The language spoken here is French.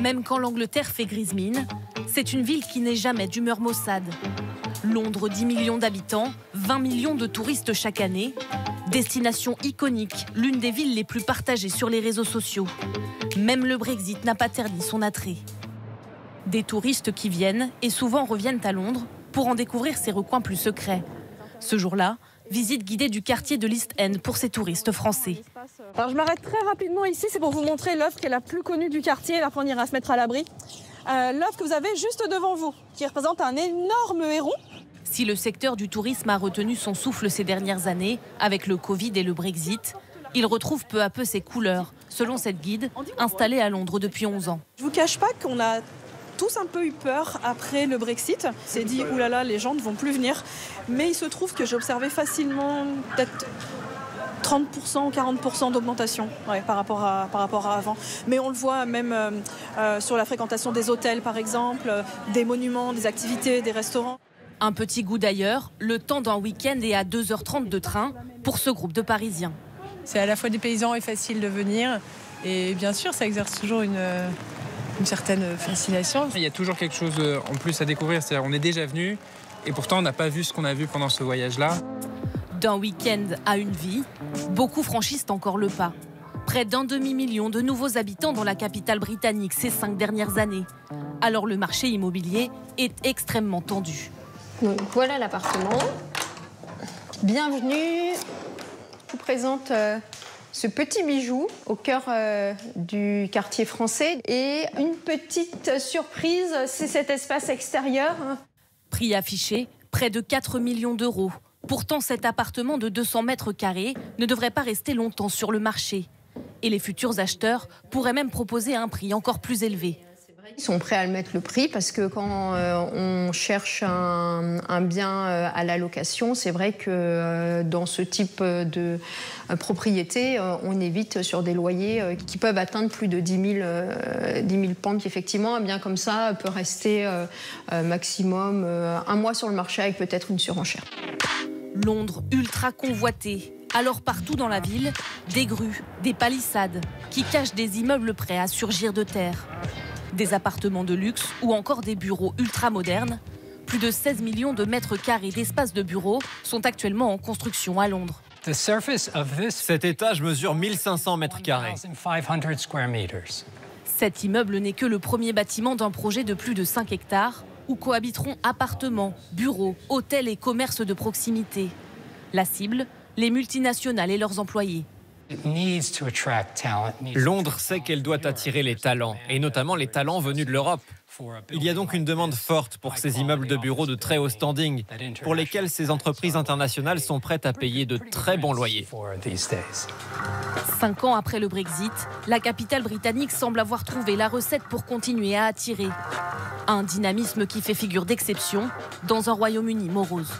Même quand l'Angleterre fait grise mine, c'est une ville qui n'est jamais d'humeur maussade. Londres, 10 millions d'habitants, 20 millions de touristes chaque année. Destination iconique, l'une des villes les plus partagées sur les réseaux sociaux. Même le Brexit n'a pas terni son attrait. Des touristes qui viennent et souvent reviennent à Londres pour en découvrir ses recoins plus secrets. Ce jour-là, visite guidée du quartier de l'East End pour ces touristes français. Alors je m'arrête très rapidement ici, c'est pour vous montrer l'œuvre qui est la plus connue du quartier. Là, on ira se mettre à l'abri. L'œuvre que vous avez juste devant vous, qui représente un énorme héron. Si le secteur du tourisme a retenu son souffle ces dernières années, avec le Covid et le Brexit, il retrouve peu à peu ses couleurs, selon cette guide, installée à Londres depuis 11 ans. Je ne vous cache pas qu'on a tous un peu eu peur après le Brexit. On s'est dit, oulala, les gens ne vont plus venir. Mais il se trouve que j'ai observé facilement peut-être 30% ou 40% d'augmentation par rapport à avant. Mais on le voit même sur la fréquentation des hôtels, par exemple, des monuments, des activités, des restaurants. Un petit goût d'ailleurs, le temps d'un week-end est à 2h30 de train pour ce groupe de Parisiens. C'est à la fois dépaysant et facile de venir. Et bien sûr, ça exerce toujours une certaine fascination. Il y a toujours quelque chose en plus à découvrir. C'est-à-dire, on est déjà venu et pourtant on n'a pas vu ce qu'on a vu pendant ce voyage-là. D'un week-end à une vie, beaucoup franchissent encore le pas. Près d'un demi-million de nouveaux habitants dans la capitale britannique ces 5 dernières années. Alors le marché immobilier est extrêmement tendu. Donc voilà l'appartement. Bienvenue. Je vous présente ce petit bijou au cœur du quartier français. Et une petite surprise, c'est cet espace extérieur. Prix affiché, près de 4 millions d'euros. Pourtant, cet appartement de 200 mètres carrés ne devrait pas rester longtemps sur le marché. Et les futurs acheteurs pourraient même proposer un prix encore plus élevé. Ils sont prêts à le mettre le prix parce que quand on cherche un bien à la location, c'est vrai que dans ce type de propriété, on évite sur des loyers qui peuvent atteindre plus de 10 000 pounds. Effectivement, un bien comme ça peut rester maximum 1 mois sur le marché avec peut-être une surenchère. Londres ultra convoitée. Alors partout dans la ville, des grues, des palissades qui cachent des immeubles prêts à surgir de terre. Des appartements de luxe ou encore des bureaux ultra-modernes. Plus de 16 millions de mètres carrés d'espace de bureaux sont actuellement en construction à Londres. Cet étage mesure 1500 mètres carrés. Cet immeuble n'est que le premier bâtiment d'un projet de plus de 5 hectares où cohabiteront appartements, bureaux, hôtels et commerces de proximité. La cible, les multinationales et leurs employés. Londres sait qu'elle doit attirer les talents, et notamment les talents venus de l'Europe. Il y a donc une demande forte pour ces immeubles de bureaux de très haut standing, pour lesquels ces entreprises internationales sont prêtes à payer de très bons loyers. 5 ans après le Brexit, la capitale britannique semble avoir trouvé la recette pour continuer à attirer. Un dynamisme qui fait figure d'exception dans un Royaume-Uni morose.